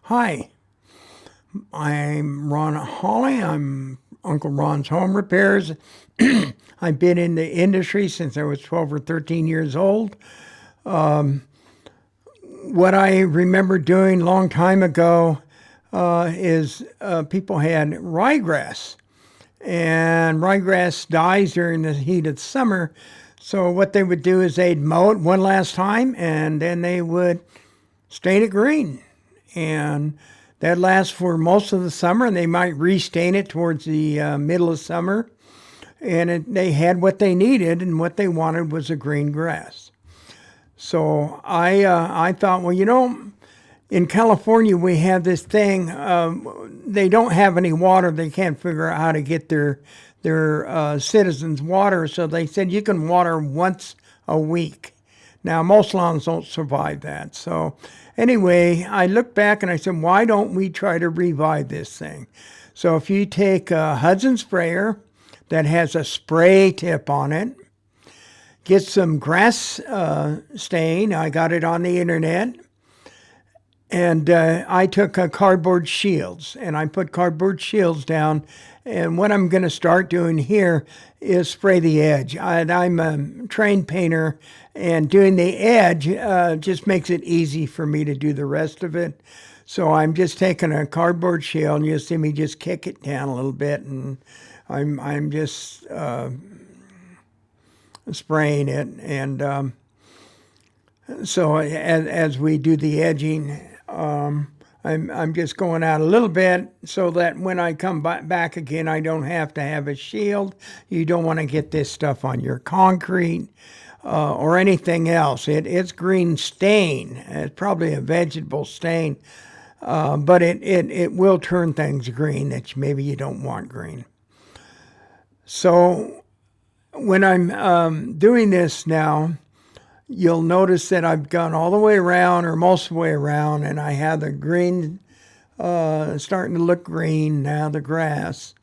Hi, I'm Ron Hawley. I'm Uncle Ron's Home Repairs. I've been in the industry since I was 12 or 13 years old. What I remember doing a long time ago is people had ryegrass, and ryegrass dies during the heat of summer. So what they would do is they'd mow it one last time, and then they would stain it green. And that lasts for most of the summer, and they might restain it towards the middle of summer. And they had what they needed, and what they wanted was a green grass. So I thought, well, in California we have this thing. They don't have any water. They can't figure out how to get their citizens water. So they said you can water once a week. Now most lawns don't survive that. So anyway, I looked back and I said, why don't we try to revive this thing? So if you take a Hudson sprayer that has a spray tip on it, get some grass stain. I got it on the internet. And I took cardboard shields, and I put cardboard shields down. And what I'm going to start doing here is spray the edge. I'm a trained painter, and doing the edge just makes it easy for me to do the rest of it. So I'm just taking a cardboard shield, and you'll see me just kick it down a little bit, and I'm just spraying it. And so as we do the edging, I'm just going out a little bit so that when I come back again, I don't have to have a shield. You don't want to get this stuff on your concrete or anything else. It's green stain. It's probably a vegetable stain, but it will turn things green that maybe you don't want green. So when I'm doing this now, you'll notice that I've gone all the way around, or most of the way around, and I have the green starting to look green now, the grass.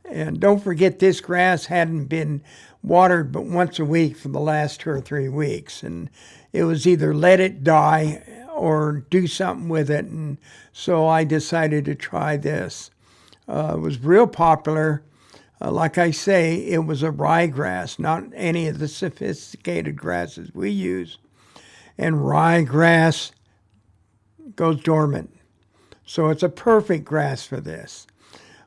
And don't forget, this grass hadn't been watered but once a week for the last 2 or 3 weeks. And it was either let it die or do something with it. And so I decided to try this. It was real popular. Like I say, it was a ryegrass, not any of the sophisticated grasses we use. And ryegrass goes dormant. So it's a perfect grass for this.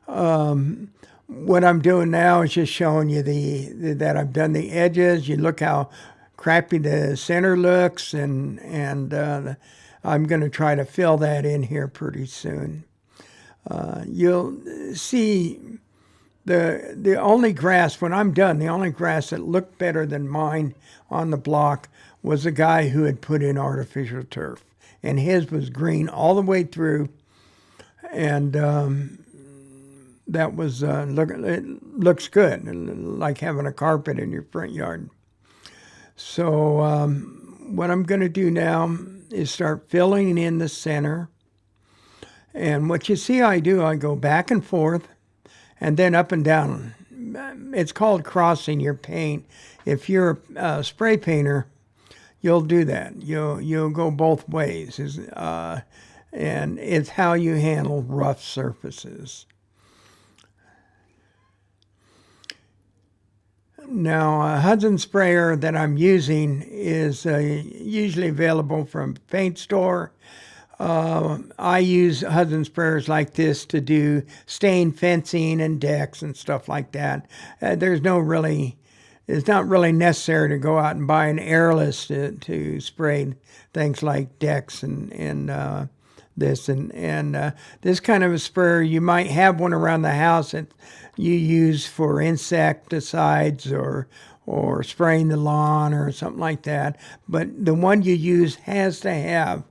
What I'm doing now is just showing you that I've done the edges. You look how crappy the center looks, and I'm going to try to fill that in here pretty soon. You'll see the only grass, when I'm done, the only grass that looked better than mine on the block was a guy who had put in artificial turf. And his was green all the way through. And that was, it looks good, like having a carpet in your front yard. So what I'm going to do now is start filling in the center. And what you see I do, I go back and forth, and then up and down. It's called crossing your paint. If you're a spray painter, you'll do that. You'll go both ways, and it's how you handle rough surfaces. Now, a Hudson sprayer that I'm using is usually available from a paint store. I use Hudson sprayers like this to do stain fencing and decks and stuff like that. It's not really necessary to go out and buy an airless to spray things like decks and this this kind of a sprayer. You might have one around the house that you use for insecticides or spraying the lawn or something like that. But the one you use has to have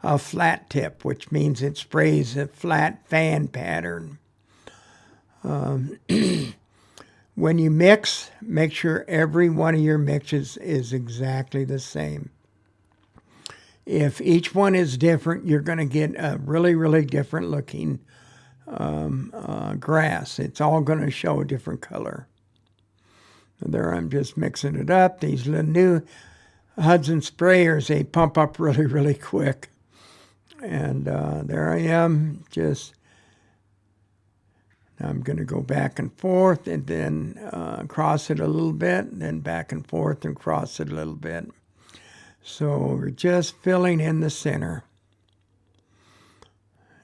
a flat tip, which means it sprays a flat fan pattern. When you mix, make sure every one of your mixes is exactly the same. If each one is different, you're going to get a really, really different looking grass. It's all going to show a different color. There, I'm just mixing it up. These little new Hudson sprayers, they pump up really, really quick. And there I am, just, I'm going to go back and forth and then cross it a little bit, and then back and forth and cross it a little bit. So we're just filling in the center.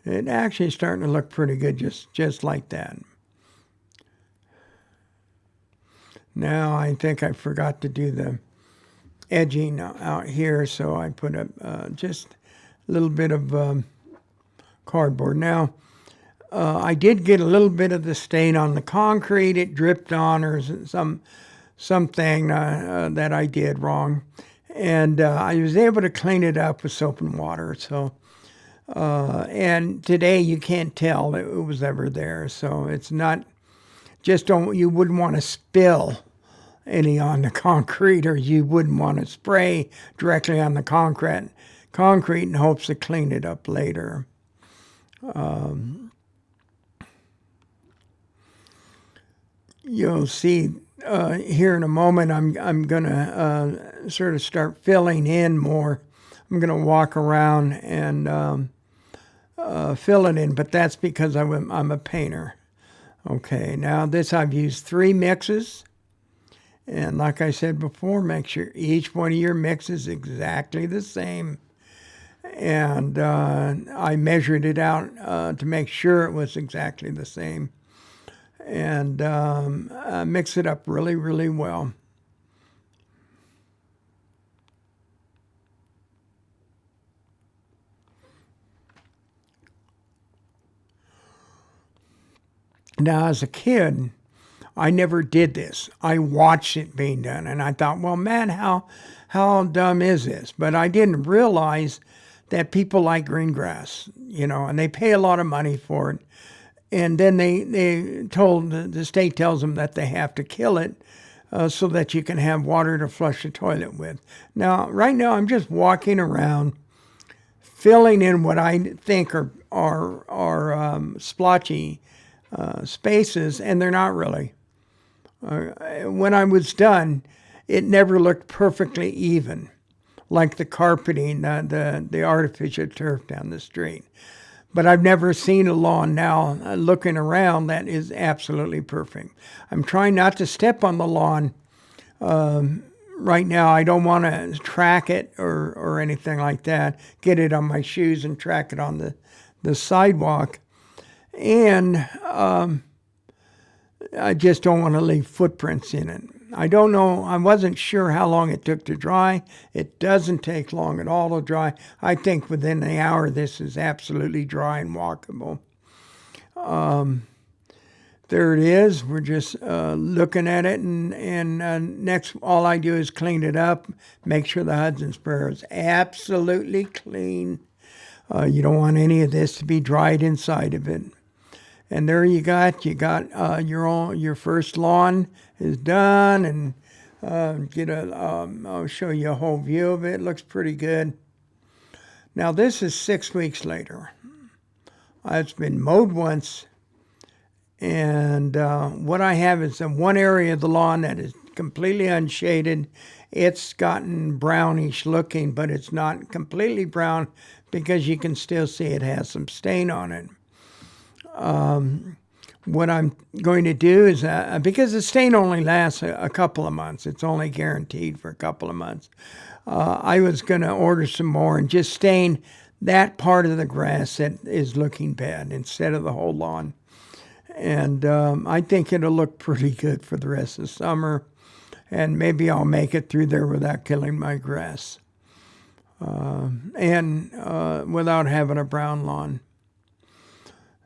It actually is starting to look pretty good just like that. Now I think I forgot to do the edging out here, so I put up just a little bit of cardboard. Now, I did get a little bit of the stain on the concrete. It dripped on, or something that I did wrong. And I was able to clean it up with soap and water. So, and today you can't tell that it was ever there. So it's not, you wouldn't want to spill any on the concrete, or you wouldn't want to spray directly on the concrete in hopes to clean it up later. You'll see here in a moment, I'm gonna sort of start filling in more. I'm gonna walk around and fill it in, but that's because I'm a painter. Okay, now this I've used 3 mixes. And like I said before, make sure each one of your mixes is exactly the same. And I measured it out to make sure it was exactly the same. And mix it up really, really well. Now, as a kid, I never did this. I watched it being done, and I thought, well, man, how dumb is this? But I didn't realize that people like green grass, and they pay a lot of money for it. And then the state tells them that they have to kill it so that you can have water to flush the toilet with. Now, right now, I'm just walking around, filling in what I think are splotchy spaces, and they're not really. When I was done, it never looked perfectly even, like the carpeting, the artificial turf down the street. But I've never seen a lawn now, looking around, that is absolutely perfect. I'm trying not to step on the lawn right now. I don't want to track it or anything like that, get it on my shoes and track it on the sidewalk. And I just don't want to leave footprints in it. I don't know. I wasn't sure how long it took to dry. It doesn't take long at all to dry. I think within an hour, this is absolutely dry and walkable. There it is. We're just looking at it, and next, all I do is clean it up, make sure the Hudson sprayer is absolutely clean. You don't want any of this to be dried inside of it. And there you got your first lawn is done, and I'll show you a whole view of it. It looks pretty good. Now this is 6 weeks later. It's been mowed once, and what I have is one area of the lawn that is completely unshaded. It's gotten brownish looking, but it's not completely brown because you can still see it has some stain on it. What I'm going to do is, because the stain only lasts a couple of months, it's only guaranteed for a couple of months, I was going to order some more and just stain that part of the grass that is looking bad instead of the whole lawn. And I think it'll look pretty good for the rest of the summer, and maybe I'll make it through there without killing my grass and without having a brown lawn.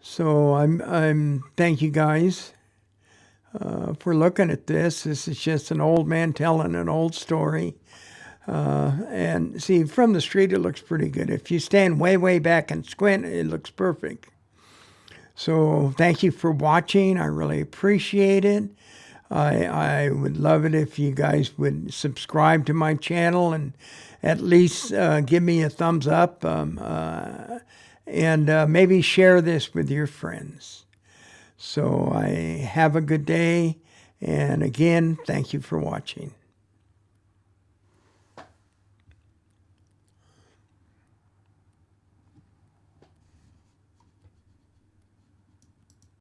So I'm thank you guys for looking at this. This is just an old man telling an old story. And see, from the street, it looks pretty good. If you stand way, way back and squint, it looks perfect. So thank you for watching. I really appreciate it. I would love it if you guys would subscribe to my channel and at least give me a thumbs up. And maybe share this with your friends. So I have a good day. And again, thank you for watching.